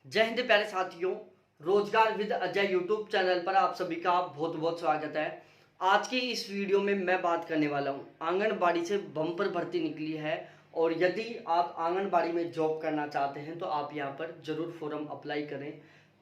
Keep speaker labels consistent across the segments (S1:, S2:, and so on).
S1: जय हिंद प्यारे साथियों। रोजगार विद अजय यूट्यूब चैनल पर आप सभी का बहुत बहुत स्वागत है। आज की इस वीडियो में मैं बात करने वाला हूं, आंगनबाड़ी से बम्पर भर्ती निकली है और यदि आप आंगनबाड़ी में जॉब करना चाहते हैं तो आप यहां पर जरूर फॉर्म अप्लाई करें।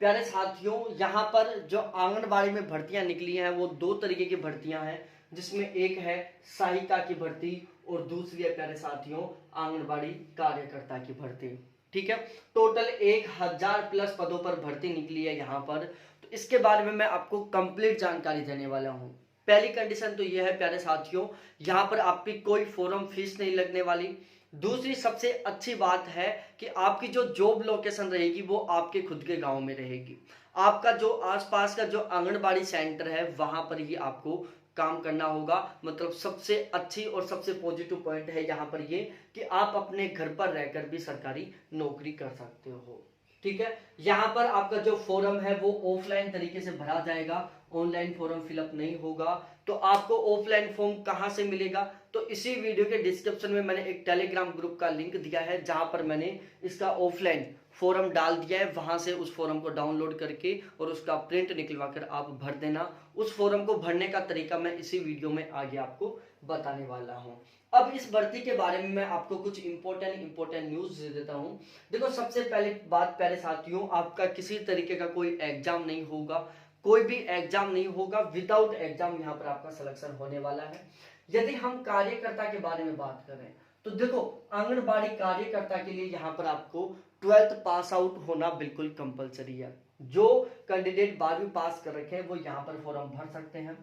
S1: प्यारे साथियों, यहां पर जो आंगनबाड़ी में भर्तियां निकली हैं वो दो तरीके की भर्तियां हैं, जिसमें एक है सहायिका की भर्ती और दूसरी है प्यारे साथियों आंगनबाड़ी कार्यकर्ता की भर्ती। ठीक है, टोटल 1000 प्लस पदों पर भर्ती निकली है यहाँ पर। तो इसके बारे में मैं आपको कंप्लीट जानकारी देने वाला हूँ। पहली कंडीशन तो यह है प्यारे साथियों, यहाँ पर आपकी कोई फॉर्म फीस नहीं लगने वाली। दूसरी सबसे अच्छी बात है कि आपकी जो जॉब लोकेशन रहेगी वो आपके खुद के गांव में रहेगी। आपका जो आसपास का जो आंगनबाड़ी सेंटर है वहां पर ही आपको काम करना होगा। मतलब सबसे अच्छी और सबसे पॉजिटिव पॉइंट है यहाँ पर ये कि आप अपने घर पर रहकर भी सरकारी नौकरी कर सकते हो। ठीक है, यहाँ पर आपका जो फॉर्म है वो ऑफलाइन तरीके से भरा जाएगा, ऑनलाइन फॉर्म फिलअप नहीं होगा। तो आपको ऑफलाइन फॉर्म कहां से मिलेगा, तो इसी वीडियो के डिस्क्रिप्शन में मैंने एक टेलीग्राम ग्रुप का लिंक दिया है जहां पर मैंने इसका ऑफलाइन फॉर्म डाल दिया है। वहां से उस फॉर्म को डाउनलोड करके और उसका प्रिंट निकलवा कर आप भर देना। उस फॉर्म को भरने का तरीका मैं इसी वीडियो में आगे आपको बताने वाला हूं। अब इस भर्ती के बारे में मैं आपको कुछ इंपॉर्टेंट न्यूज दे देता हूं। देखो, सबसे पहले बात प्यारे साथियों, आपका किसी तरीके का कोई एग्जाम नहीं होगा, कोई भी एग्जाम नहीं होगा। विदाउट एग्जाम यहाँ पर आपका सिलेक्शन होने वाला है। यदि हम कार्यकर्ता के बारे में बात करें तो देखो, आंगनबाड़ी कार्यकर्ता के लिए यहाँ पर आपको 12th पास आउट होना बिल्कुल कंपलसरी है। जो कैंडिडेट 12वीं पास कर रखे हैं वो यहाँ पर फॉर्म भर सकते हैं।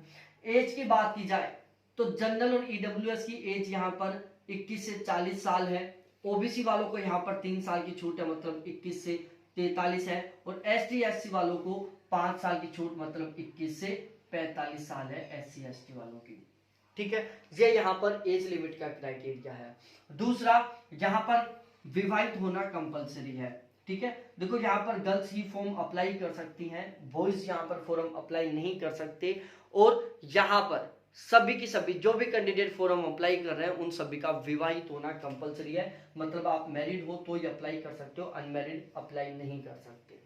S1: एज की बात की जाए तो जनरल और ईडब्ल्यूएस की एज यहाँ पर 21 से 40 साल है। ओबीसी वालों को यहाँ पर 3 साल की छूट है, मतलब 21 से 43 है। और एसटी एससी वालों को 5 साल की छूट, मतलब 21 से 45 साल है एससी एसटी वालों की। ठीक है, ये यहाँ पर एज लिमिट का क्राइटेरिया है। दूसरा, यहाँ पर विवाहित होना कंपलसरी है। ठीक है, देखो यहाँ पर गर्ल्स ही फॉर्म अप्लाई कर सकती हैं, बॉयज यहाँ पर फॉर्म अप्लाई नहीं कर सकते। और यहाँ पर सभी की सभी जो भी कैंडिडेट फॉर्म अप्लाई कर रहे हैं उन सभी का विवाहित होना कंपलसरी है। मतलब आप मैरिड हो तो ही अप्लाई कर सकते हो, अनमैरिड अप्लाई नहीं कर सकते।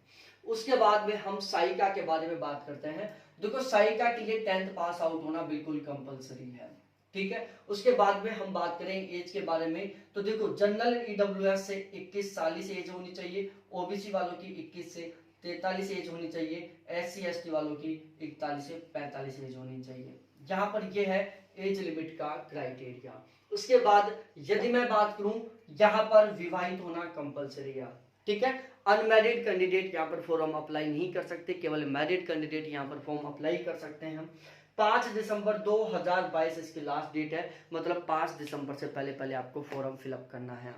S1: उसके बाद में हम सहायिका के बारे में बात करते हैं। देखो, सहायिका के लिए 10th पास आउट होना बिल्कुल कंपलसरी है। ठीक है, उसके बाद में हम बात करें एज के बारे में तो देखो, जनरल ईडब्ल्यूएस से 21 40 एज होनी चाहिए, ओबीसी वालों की 21 से 43 एज होनी चाहिए, एससी एसटी वालों की 41 से 45 एज होनी चाहिए। यहाँ पर यह है एज लिमिट का क्राइटेरिया। उसके बाद यदि मैं बात करूं, यहाँ पर विवाहित होना कंपलसरी है। ठीक है, अनमैरिड कैंडिडेट यहाँ पर फॉर्म अप्लाई नहीं कर सकते, केवल मैरिड कैंडिडेट यहाँ पर फॉर्म अप्लाई कर सकते हैं। 5 दिसंबर 2022 इसकी लास्ट डेट है, मतलब 5 दिसंबर से पहले पहले आपको फॉर्म फिलअप करना है।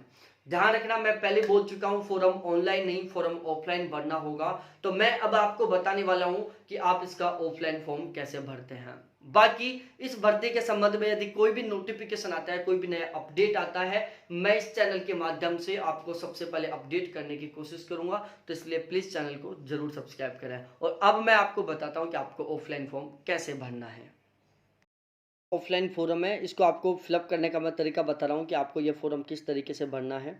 S1: ध्यान रखना, मैं पहले बोल चुका हूं फॉर्म ऑनलाइन नहीं, फॉर्म ऑफलाइन भरना होगा। तो मैं अब आपको बताने वाला हूं कि आप इसका ऑफलाइन फॉर्म कैसे भरते हैं। बाकी इस भर्ती के संबंध में यदि कोई भी नोटिफिकेशन आता है, कोई भी नया अपडेट आता है, मैं इस चैनल के माध्यम से आपको सबसे पहले अपडेट करने की कोशिश करूंगा। तो इसलिए प्लीज चैनल को जरूर सब्सक्राइब करें। और अब मैं आपको बताता हूं कि आपको ऑफलाइन फॉर्म कैसे भरना है। ऑफलाइन फॉर्म है, इसको आपको फिलअप करने का मैं तरीका बता रहा हूँ कि आपको ये फॉर्म किस तरीके से भरना है।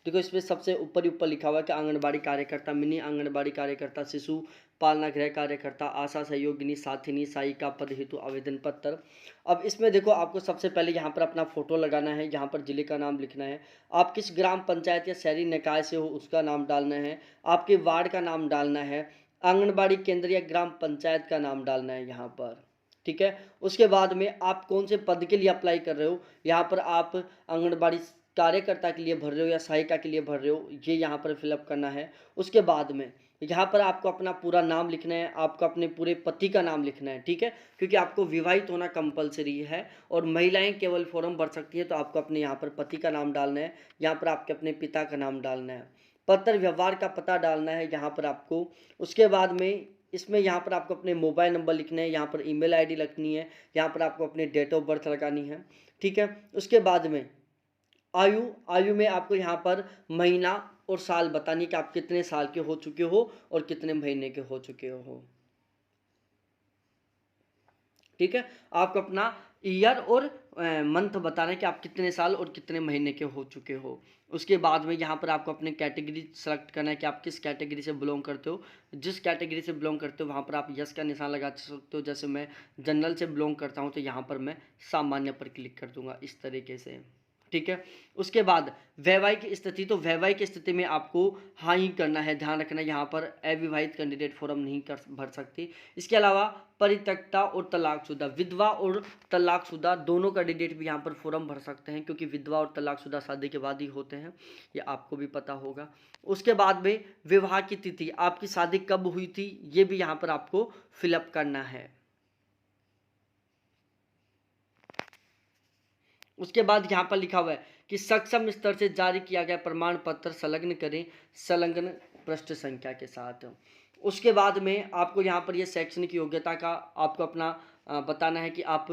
S1: देखो, इसमें सबसे ऊपर ही ऊपर लिखा हुआ है कि आंगनबाड़ी कार्यकर्ता, मिनी आंगनबाड़ी कार्यकर्ता, शिशु पालना गृह कार्यकर्ता, आशा सहयोगिनी, साथिनी, सहायिका पद हेतु आवेदन पत्र। अब इसमें देखो, आपको सबसे पहले यहाँ पर अपना फोटो लगाना है, यहाँ पर जिले का नाम लिखना है, आप किस ग्राम पंचायत या शहरी निकाय से हो उसका नाम डालना है, आपके वार्ड का नाम डालना है, आंगनबाड़ी केंद्र या ग्राम पंचायत का नाम डालना है यहाँ पर। ठीक है, उसके बाद में आप कौन से पद के लिए अप्लाई कर रहे हो, यहाँ पर आप आंगनबाड़ी कार्यकर्ता के लिए भर रहे हो या सहायिका के लिए भर रहे हो, ये यहाँ पर फिलअप करना है। उसके बाद में यहाँ पर आपको अपना पूरा नाम लिखना है, आपको अपने पूरे पति का नाम लिखना है। ठीक है, क्योंकि आपको विवाहित होना कंपलसरी है और महिलाएं केवल फॉर्म भर सकती है। तो आपको अपने यहाँ पर पति का नाम डालना है, यहाँ पर आपके अपने पिता का नाम डालना है, पत्र व्यवहार का पता डालना है यहाँ पर आपको। उसके बाद में इसमें यहाँ पर आपको अपने मोबाइल नंबर लिखने हैं, यहाँ पर ईमेल आईडी लिखनी है, यहाँ पर आपको अपने डेट ऑफ बर्थ लगानी है। ठीक है, उसके बाद में आयु में आपको यहाँ पर महीना और साल बतानी कि आप कितने साल के हो चुके हो और कितने महीने के हो चुके हो। ठीक है, आपको अपना ईयर और मंथ बताना है कि आप कितने साल और कितने महीने के हो चुके हो। उसके बाद में यहाँ पर आपको अपनी कैटेगरी सेलेक्ट करना है कि आप किस कैटेगरी से बिलोंग करते हो। जिस कैटेगरी से बिलोंग करते हो वहाँ पर आप यस का निशान लगा सकते हो। जैसे मैं जनरल से बिलोंग करता हूँ तो यहाँ पर मैं सामान्य पर क्लिक कर दूंगा इस तरीके से, ठीक है। उसके बाद वैवाहिक स्थिति, तो वैवाहिक स्थिति में आपको हाँ ही करना है। ध्यान रखना यहाँ पर अविवाहित कैंडिडेट फॉर्म नहीं कर भर सकती। इसके अलावा परित्यक्ता और तलाकशुदा, विधवा और तलाकशुदा दोनों कैंडिडेट भी यहाँ पर फॉर्म भर सकते हैं, क्योंकि विधवा और तलाकशुदा शादी के बाद ही होते हैं, ये आपको भी पता होगा। उसके बाद में विवाह की तिथि, आपकी शादी कब हुई थी ये भी यहाँ पर आपको फिलअप करना है। उसके बाद यहाँ पर लिखा हुआ है कि सक्षम स्तर से जारी किया गया प्रमाण पत्र संलग्न करें संलग्न पृष्ठ संख्या के साथ। उसके बाद में आपको यहाँ पर ये शैक्षणिक योग्यता का आपको अपना बताना है कि आप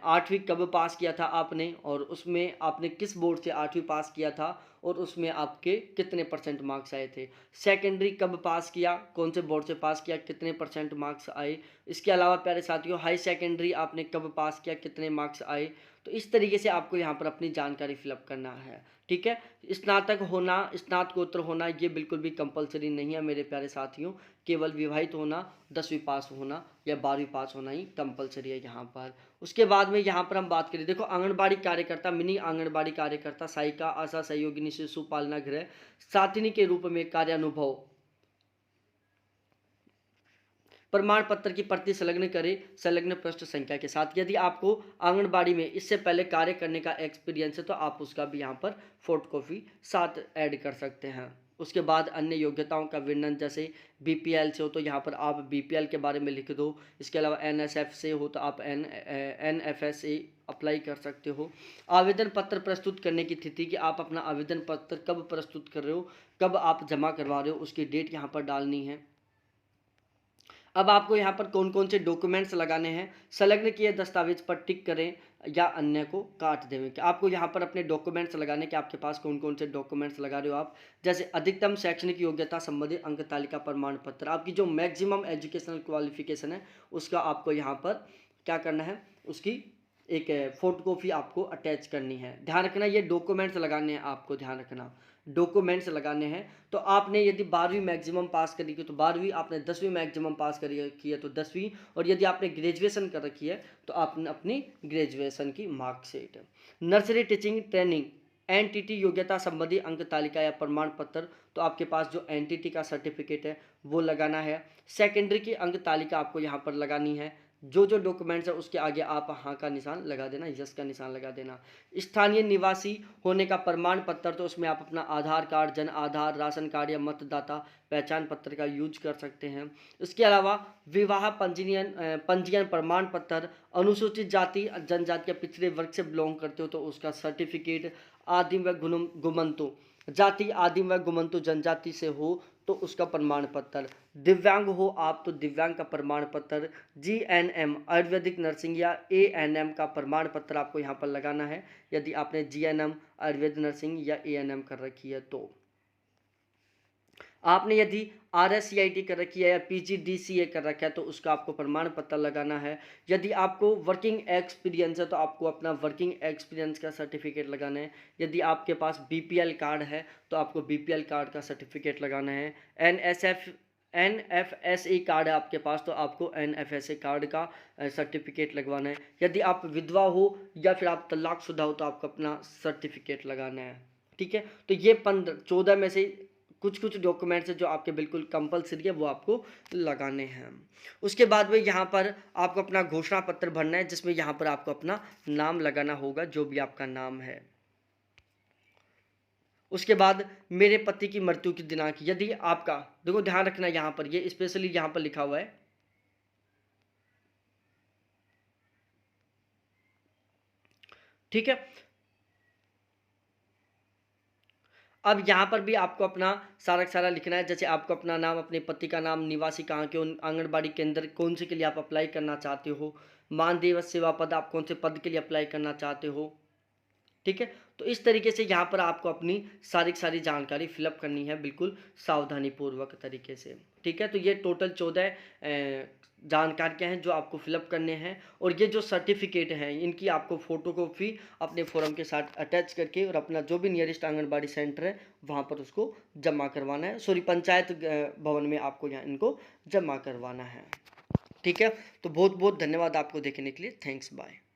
S1: 8वीं कब पास किया था आपने, और उसमें आपने किस बोर्ड से 8वीं पास किया था और उसमें आपके कितने % मार्क्स आए थे। सेकेंडरी कब पास किया, कौन से बोर्ड से पास किया, कितने % मार्क्स आए। इसके अलावा प्यारे साथियों हाई सेकेंडरी आपने कब पास किया, कितने मार्क्स आए। तो इस तरीके से आपको यहाँ पर अपनी जानकारी फिलअप करना है, ठीक है। स्नातक होना, स्नातकोत्तर होना ये बिल्कुल भी कंपलसरी नहीं है मेरे प्यारे साथियों। केवल विवाहित होना, 10वीं पास होना या 12वीं पास होना ही कंपलसरी है यहाँ पर। उसके बाद में यहाँ पर हम बात करें, देखो आंगनबाड़ी कार्यकर्ता, मिनी आंगनबाड़ी कार्यकर्ता, सहायिका, आशा सहयोगिनी, शिशु पालना गृह साथिनी के रूप में कार्यानुभव प्रमाण पत्र की प्रति संलग्न करें संलग्न पृष्ठ संख्या के साथ। यदि आपको आंगनबाड़ी में इससे पहले कार्य करने का एक्सपीरियंस है तो आप उसका भी यहाँ पर फोटोकॉपी साथ ऐड कर सकते हैं। उसके बाद अन्य योग्यताओं का वर्णन, जैसे बीपीएल से हो तो यहाँ पर आप बीपीएल के बारे में लिख दो। इसके अलावा एनएसएफ से हो तो आप एनएफएस से अप्लाई कर सकते हो। आवेदन पत्र प्रस्तुत करने की तिथि कि आप अपना आवेदन पत्र कब प्रस्तुत कर रहे हो, कब आप जमा करवा रहे हो, उसकी डेट यहाँ पर डालनी है। अब आपको यहाँ पर कौन कौन से डॉक्यूमेंट्स लगाने हैं, संलग्न किए दस्तावेज पर टिक करें या अन्य को काट दें। कि आपको यहाँ पर अपने डॉक्यूमेंट्स लगाने के आपके पास कौन कौन से डॉक्यूमेंट्स लगा रहे हो आप, जैसे अधिकतम शैक्षणिक योग्यता संबंधी अंक तालिका प्रमाण पत्र, आपकी जो मैक्सिमम एजुकेशनल क्वालिफिकेशन है उसका आपको यहाँ पर क्या करना है, उसकी एक फोटोकॉपी आपको अटैच करनी है। ध्यान रखना ये डॉक्यूमेंट्स लगाने हैं, आपको ध्यान रखना डॉक्यूमेंट्स लगाने हैं। तो आपने यदि 12वीं मैक्सिमम पास करी है तो 12वीं, आपने 10वीं मैक्सिमम पास की है तो 10वीं, और यदि आपने ग्रेजुएशन कर रखी है तो आपने अपनी ग्रेजुएशन की marksheet. Nursery teaching training NTT योग्यता संबंधी अंक तालिका या प्रमाण पत्र, तो आपके पास जो एनटीटी का सर्टिफिकेट है वो लगाना है। सेकेंडरी की अंक तालिका आपको यहाँ पर लगानी है। जो जो डॉक्यूमेंट्स है उसके आगे आप हाँ का निशान लगा देना, यस का निशान लगा देना। स्थानीय निवासी होने का प्रमाण पत्र, तो उसमें आप अपना आधार card, Jan Aadhaar, ration card या मतदाता पहचान पत्र का यूज कर सकते हैं। इसके अलावा विवाह पंजीयन प्रमाण पत्र, अनुसूचित जाति जनजाति या पिछड़े वर्ग से बिलोंग करते हो तो उसका सर्टिफिकेट, आदिम व गुमंतु जाति, आदिम व गुमंतु जनजाति से हो तो उसका प्रमाण पत्र, दिव्यांग हो आप तो दिव्यांग का प्रमाण पत्र, जीएनएम आयुर्वेदिक नर्सिंग या एएनएम का प्रमाण पत्र आपको यहाँ पर लगाना है, यदि आपने जीएनएम आयुर्वेद नर्सिंग या एएनएम कर रखी है तो। आपने यदि RSCIT कर रखी है या PGDCA कर रखा है तो उसका आपको प्रमाण पत्र लगाना है। यदि आपको वर्किंग एक्सपीरियंस है तो आपको अपना वर्किंग एक्सपीरियंस का सर्टिफिकेट लगाना है। यदि आपके पास BPL कार्ड है तो आपको BPL कार्ड का सर्टिफिकेट लगाना है। NFSA कार्ड है आपके पास तो आपको NFSA कार्ड का सर्टिफिकेट लगवाना है। यदि आप विधवा हो या फिर आप तलाकशुदा हो तो आपको अपना सर्टिफिकेट लगाना है, ठीक है। तो ये 14 में से कुछ कुछ डॉक्यूमेंट्स जो आपके बिल्कुल कंपलसरी है वो आपको लगाने हैं। उसके बाद में यहाँ पर आपको अपना घोषणा पत्र भरना है, जिसमें यहाँ पर आपको अपना नाम लगाना होगा, जो भी आपका नाम है। उसके बाद मेरे पति की मृत्यु की दिनांक, यदि आपका, देखो ध्यान रखना यहाँ पर ये स्पेशली यहाँ पर लिखा हुआ है, ठीक है। अब यहाँ पर भी आपको अपना सारा सारा लिखना है, जैसे आपको अपना नाम, अपने पति का नाम, निवासी कहाँ के, आंगनबाड़ी केंद्र कौन से के लिए आप अप्लाई करना चाहते हो, मानदेय व सेवा पद आप कौन से पद के लिए अप्लाई करना चाहते हो, ठीक है। तो इस तरीके से यहाँ पर आपको अपनी सारी जानकारी फिलअप करनी है बिल्कुल सावधानीपूर्वक तरीके से, ठीक है। तो ये टोटल 14 जानकारियाँ हैं जो आपको फिलअप करने हैं, और ये जो सर्टिफिकेट हैं इनकी आपको फ़ोटोकॉपी अपने फॉर्म के साथ अटैच करके और अपना जो भी नियरेस्ट आंगनबाड़ी सेंटर है वहाँ पर उसको जमा करवाना है। सॉरी, पंचायत भवन में आपको यहाँ इनको जमा करवाना है, ठीक है। तो बहुत बहुत धन्यवाद आपको देखने के लिए। Thanks, bye.